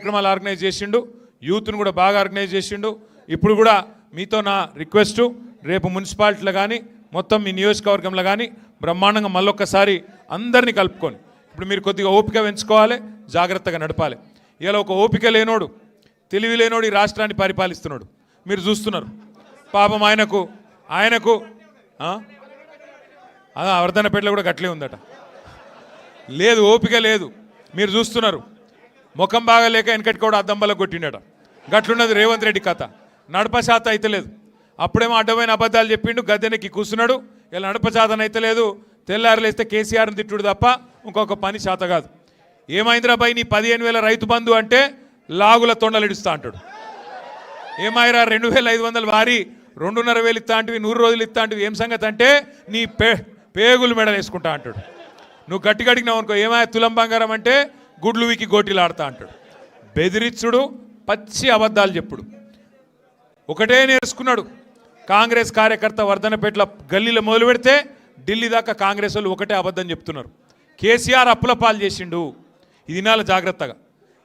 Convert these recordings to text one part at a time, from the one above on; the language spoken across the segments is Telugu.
కార్యక్రమాలు ఆర్గనైజ్ చేసిండు, యూత్ను కూడా బాగా ఆర్గనైజ్ చేసిండు. ఇప్పుడు కూడా మీతో నా రిక్వెస్టు, రేపు మున్సిపాలిటీలో కానీ మొత్తం మీ నియోజకవర్గంలో కానీ బ్రహ్మాండంగా మళ్ళొక్కసారి అందరినీ కలుపుకొని ఇప్పుడు మీరు కొద్దిగా ఓపిక పెంచుకోవాలి, జాగ్రత్తగా నడపాలి. ఇలా ఒక ఓపిక లేనోడు, తెలివి లేనోడు ఈ రాష్ట్రాన్ని పరిపాలిస్తున్నాడు, మీరు చూస్తున్నారు. పాపం ఆయనకు వర్ధనపేటలో కూడా గట్లే ఉందట, లేదు ఓపిక లేదు, మీరు చూస్తున్నారు. ముఖం బాగా లేక వెనకటి కూడా అద్దంబల కొట్టిండట, గట్లున్నది రేవంత్ రెడ్డి కథ. నడపశాత అయితే లేదు, అప్పుడేమో అడ్డమైన అబద్ధాలు చెప్పిండు, గద్దెనెక్కి కూర్చున్నాడు. ఇలా నడపశాతం అయితే లేదు, తెల్లారులేస్తే కేసీఆర్ని తిట్టుడు తప్ప ఇంకొక పని శాత కాదు. ఏమైందిరా బాయ్ నీ 15,000 రైతు బంధు అంటే లాగుల తొండలు ఇడుస్తా అంటాడు. ఏమైరా 2,500 వారి 2,500 ఇస్తా అంటివి, 100 రోజులు ఇస్తా అంటివి, ఏం సంగతి అంటే నీ పేగులు మెడలు వేసుకుంటా అంటాడు. నువ్వు గట్టి గడిగినావు అనుకో, ఏమై తులం బంగారం అంటే గుడ్లు వీకి గోటీలు ఆడతా అంటాడు. బెదిరిచ్చుడు, పచ్చి అబద్ధాలు చెప్పుడు ఒకటే నేర్చుకున్నాడు. కాంగ్రెస్ కార్యకర్త వర్ధనపేటల గల్లీలో మొదలు పెడితే ఢిల్లీ దాకా కాంగ్రెస్ వాళ్ళు ఒకటే అబద్ధం చెప్తున్నారు. కేసీఆర్ అప్పుల పాలు చేసిండు, ఇది వినాలి జాగ్రత్తగా.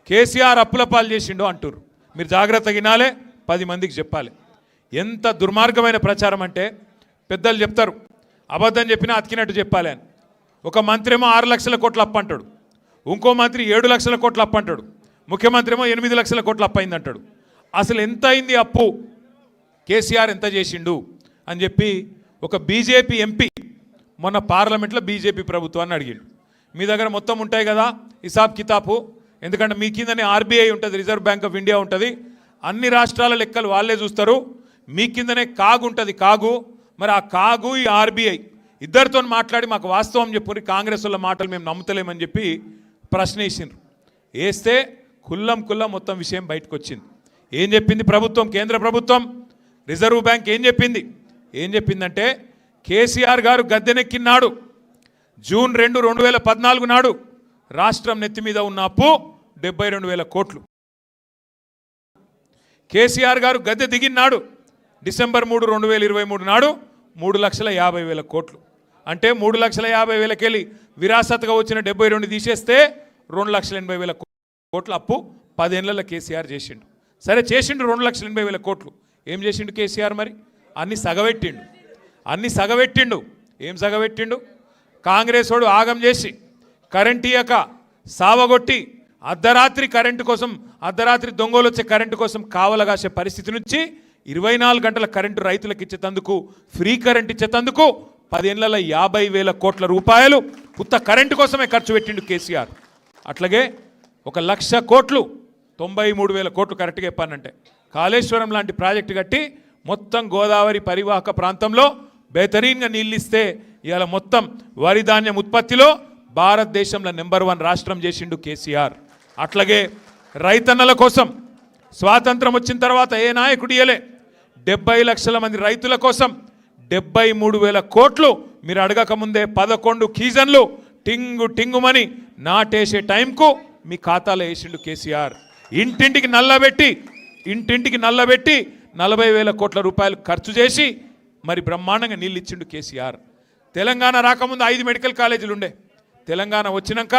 కేసీఆర్ అప్పుల పాలు చేసిండు అంటారు, మీరు జాగ్రత్తగా వినాలే, 10 మందికి చెప్పాలి. ఎంత దుర్మార్గమైన ప్రచారం అంటే పెద్దలు చెప్తారు, అబద్ధం చెప్పినా అతికినట్టు చెప్పాలి అని. ఒక మంత్రి ఏమో 6 లక్షల కోట్ల అప్పు అంటాడు, ఇంకో మంత్రి 7 లక్షల కోట్ల అప్పు అంటాడు, ముఖ్యమంత్రి ఏమో 8 లక్షల కోట్ల అప్పు అయింది అంటాడు. అసలు ఎంత అయింది అప్పు, కేసీఆర్ ఎంత చేసిండు అని చెప్పి ఒక బీజేపీ ఎంపీ మొన్న పార్లమెంట్లో బీజేపీ ప్రభుత్వాన్ని అడిగిండు. మీ దగ్గర మొత్తం ఉంటాయి కదా హిసాబ్ కితాబు, ఎందుకంటే మీ కిందనే ఆర్బీఐ ఉంటుంది, రిజర్వ్ బ్యాంక్ ఆఫ్ ఇండియా ఉంటుంది, అన్ని రాష్ట్రాల లెక్కలు వాళ్ళే చూస్తారు. మీ కిందనే కాగు ఉంటుంది, కాగు. మరి ఆ కాగు ఈ ఆర్బీఐ ఇద్దరితో మాట్లాడి మాకు వాస్తవం చెప్పుకొని కాంగ్రెస్ వాళ్ళ మాటలు మేము నమ్ముతలేమని చెప్పి ప్రశ్న వేసిండ్రు. వేస్తే కుల్లం మొత్తం విషయం బయటకు వచ్చింది. ఏం చెప్పింది ప్రభుత్వం, కేంద్ర ప్రభుత్వం, రిజర్వ్ బ్యాంక్ ఏం చెప్పిందంటే కేసీఆర్ గారు గద్దెనెక్కినాడు జూన్ 2, 2014 నాడు రాష్ట్రం నెత్తి మీద ఉన్న అప్పు 72,000 కోట్లు. కేసీఆర్ గారు గద్దె దిగినాడు డిసెంబర్ 3, 2023 నాడు 3,50,000 కోట్లు. అంటే 3,50,000 వెళ్ళి విరాసత్గా వచ్చిన 72 తీసేస్తే 2,80,000 కోట్ల అప్పు 10 ఏళ్లలో కేసీఆర్ చేసిండు. సరే చేసిండు 2,80,000 కోట్లు. ఏం చేసిండు కేసీఆర్? మరి అన్ని సగబెట్టిండు. ఏం సగబెట్టిండు? కాంగ్రెస్ వాడు ఆగం చేసి కరెంట్ ఇయ్యక సావగొట్టి అర్ధరాత్రి కరెంటు కోసం, అర్ధరాత్రి దొంగలు వచ్చే కరెంటు కోసం కావలగాసే పరిస్థితి నుంచి 24 గంటల కరెంటు రైతులకు ఇచ్చేతందుకు, ఫ్రీ కరెంట్ ఇచ్చేతందుకు 10 ఏళ్లలో 50,000 కోట్ల రూపాయలు ఉత్త కరెంటు కోసమే ఖర్చు పెట్టిండు కేసీఆర్. అట్లాగే 1,00,000 కోట్లు, 93,000 కోట్లు కరెక్ట్గా చెప్పానంటే కాళేశ్వరం లాంటి ప్రాజెక్టు కట్టి మొత్తం గోదావరి పరివాహక ప్రాంతంలో బెహతరీన్గా నీళ్ళు ఇస్తే ఇవాళ మొత్తం వరి ధాన్యం ఉత్పత్తిలో భారతదేశంలో నెంబర్ 1 రాష్ట్రం చేసిండు కేసీఆర్. అట్లాగే రైతన్నల కోసం స్వాతంత్రం వచ్చిన తర్వాత ఏ నాయకుడు ఇయ్యలే 70 లక్షల మంది రైతుల కోసం 73,000 కోట్లు మీరు అడగకముందే 11 కీజన్లు టింగుమని నాటేసే టైంకు మీ ఖాతాలో వేసిండు కేసీఆర్. ఇంటింటికి నల్లబెట్టి 40,000 కోట్ల రూపాయలు ఖర్చు చేసి మరి బ్రహ్మాండంగా నీళ్ళు ఇచ్చిండు కేసీఆర్. తెలంగాణ రాకముందు 5 మెడికల్ కాలేజీలు ఉండే, తెలంగాణ వచ్చినాక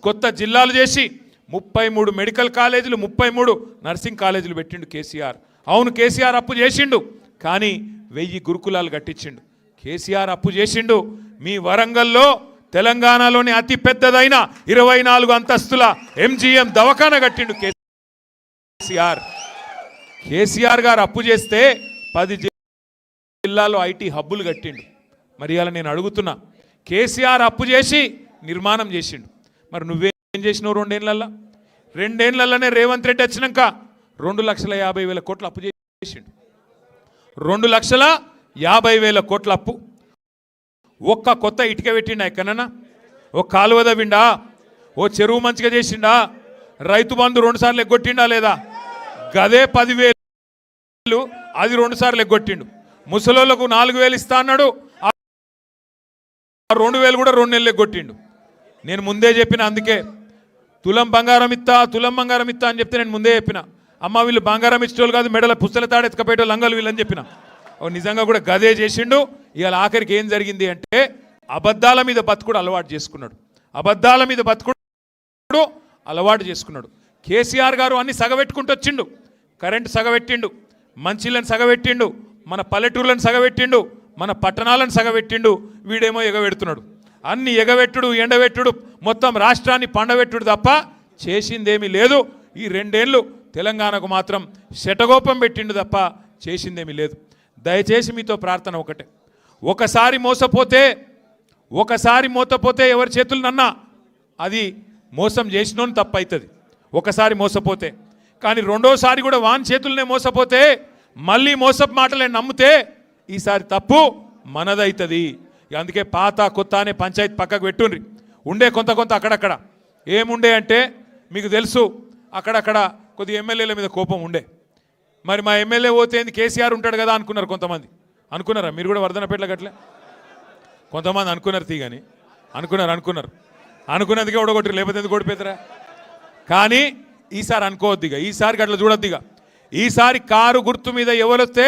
కొత్త జిల్లాలు చేసి 33 మెడికల్ కాలేజీలు, 33 నర్సింగ్ కాలేజీలు పెట్టిండు కేసీఆర్. అవును కేసీఆర్ అప్పు చేసిండు, కానీ 1000 గురుకులాలు కట్టించిండు. కేసీఆర్ అప్పు చేసిండు. మీ వరంగల్లో తెలంగాణలోని అతి పెద్దదైన 24 అంతస్తుల MGM దవాఖాన కట్టిండు కేసీఆర్ గారు అప్పు చేస్తే 10 జిల్లాలో ఐటీ హబ్బులు కట్టిండు. మరి అలా నేను అడుగుతున్నా, కేసీఆర్ అప్పు చేసి నిర్మాణం చేసిండు, మరి నువ్వేం చేసినావు 2 ఏళ్లలో? 2 ఏళ్లలోనే రేవంత్ రెడ్డి వచ్చినాక 2,50,000 కోట్ల అప్పు చేసిండు. 2,50,000 కోట్ల అప్పు. ఒక్క కొత్త ఇటుక పెట్టిండా ఎక్కడన్నా? ఓ కాలువ తవ్విండా? ఓ చెరువు మంచిగా చేసిండా? రైతు బంధు 2 సార్లు ఎగ్గొట్టిండా లేదా? గదే 10,000 అది 2 సార్లు ఎగ్గొట్టిండు. ముసలోళ్ళకు 4,000 ఇస్తా అన్నాడు, 2,000 కూడా 2 నెలలు ఎగ్గొట్టిండు. నేను ముందే చెప్పిన, అందుకే తులం బంగారం ఇస్తా అని చెప్తే నేను ముందే చెప్పిన, అమ్మ వీళ్ళు బంగారం ఇచ్చేవాళ్ళు కాదు, మెడల పుస్తల తాడెత్తుకపోయేటో లంగలు వీళ్ళని చెప్పిన. నిజంగా కూడా గదే చేసిండు. ఇవాళ ఆఖరికి ఏం జరిగింది అంటే అబద్ధాల మీద బతుకుడు అలవాటు చేసుకున్నాడు. కేసీఆర్ గారు అన్ని సగబెట్టుకుంటూ వచ్చిండు. కరెంటు సగబెట్టిండు, మంచిళ్ళని సగబెట్టిండు, మన పల్లెటూర్లను సగబెట్టిండు, మన పట్టణాలను సగబెట్టిండు. వీడేమో ఎగబెడుతున్నాడు. అన్ని ఎగబెట్టుడు ఎండబెట్టుడు మొత్తం రాష్ట్రాన్ని పండబెట్టుడు తప్ప చేసిందేమీ లేదు. ఈ 2 ఏళ్ళు తెలంగాణకు మాత్రం శటగోపం పెట్టిండు తప్ప చేసిందేమీ లేదు. దయచేసి మీతో ప్రార్థన ఒకటే, ఒకసారి మోసపోతే ఎవరి చేతులనన్నా అది మోసం చేసినోని తప్పవుతుంది. ఒకసారి మోసపోతే, కానీ రెండోసారి కూడా వాని చేతులనే మోసపోతే, మళ్ళీ మోసపు మాటలే నమ్మితే ఈసారి తప్పు మనదవుతుంది. అందుకే పాత కొత్త అనే పంచాయతీ పక్కకు పెట్టుండ్రి. ఉండే కొంత అక్కడక్కడ ఏముండే అంటే మీకు తెలుసు, అక్కడక్కడ కొద్ది ఎమ్మెల్యేల మీద కోపం ఉండే. మరి మా ఎమ్మెల్యే పోతే కేసీఆర్ ఉంటాడు కదా అనుకున్నారు కొంతమంది. అనుకున్నారా మీరు కూడా వర్ధనపేటలో గట్లే? కొంతమంది అనుకున్నారు తీగని అనుకున్నదిగా ఓడగొట్టి, లేకపోతే ఎందుకు ఓడిపోతారా? కానీ ఈసారి అనుకోవద్దిగా, ఈసారి గట్ల చూడొద్దిగా. ఈసారి కారు గుర్తు మీద ఎవరొస్తే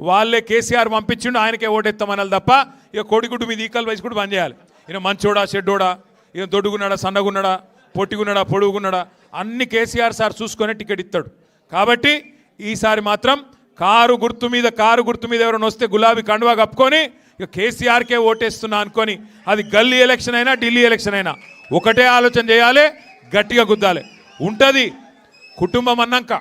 వాళ్ళే కేసీఆర్ పంపించిండు, ఆయనకే ఓటెత్తామనాలి తప్ప ఇక కోడిగుడ్డు మీద ఈకలు వేసి కూడా బంద్ చేయాలి. ఈయన మంచోడా చెడ్డోడా, ఈయన దొడ్డుగున్నాడా సన్నగున్నాడా పొట్టిగున్నాడా పొడుగున్నాడా అన్ని కేసీఆర్ సార్ చూసుకొని టికెట్ ఇస్తాడు. కాబట్టి ఈసారి మాత్రం కారు గుర్తు మీద ఎవరైనా వస్తే గులాబీ కండువా కప్పుకొని ఇక కేసీఆర్కే ఓటేస్తున్నా అనుకొని, అది గల్లీ ఎలక్షన్ అయినా ఢిల్లీ ఎలక్షన్ అయినా ఒకటే ఆలోచన చేయాలి, గట్టిగా గుద్దాలి. ఉంటుంది కుటుంబం అన్నాక,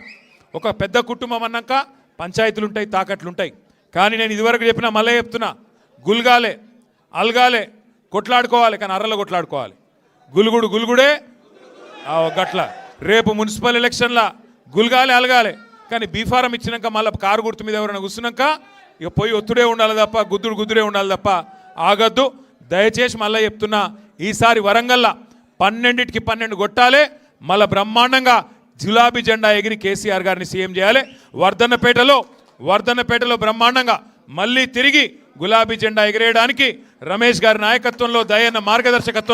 ఒక పెద్ద కుటుంబం అన్నాక పంచాయతీలు ఉంటాయి, తాకట్లు ఉంటాయి. కానీ నేను ఇదివరకు చెప్పినా మళ్ళీ చెప్తున్నా, గుల్గాలే అల్గాలే కొట్లాడుకోవాలి, కానీ అర్రలో కొట్లాడుకోవాలి. గులుగుడే గట్ల. రేపు మున్సిపల్ ఎలక్షన్లా గుల్గాలే అలగాలే, కానీ బీఫారం ఇచ్చినాక మళ్ళీ కారు గుర్తు మీద ఎవరైనా కూర్చున్నాక ఇక పోయి ఒత్తుడే ఉండాలి తప్ప గుద్దుడే ఉండాలి తప్ప ఆగద్దు. దయచేసి మళ్ళీ చెప్తున్నా, ఈసారి వరంగల్లా 12కి 12 కొట్టాలి. మళ్ళీ బ్రహ్మాండంగా గులాబీ జెండా ఎగిరి కేసీఆర్ గారిని సీఎం చేయాలి. వర్ధన్నపేటలో బ్రహ్మాండంగా మళ్ళీ తిరిగి గులాబీ జెండా ఎగిరేయడానికి రమేష్ గారి నాయకత్వంలో, దయన్న మార్గదర్శకత్వంలో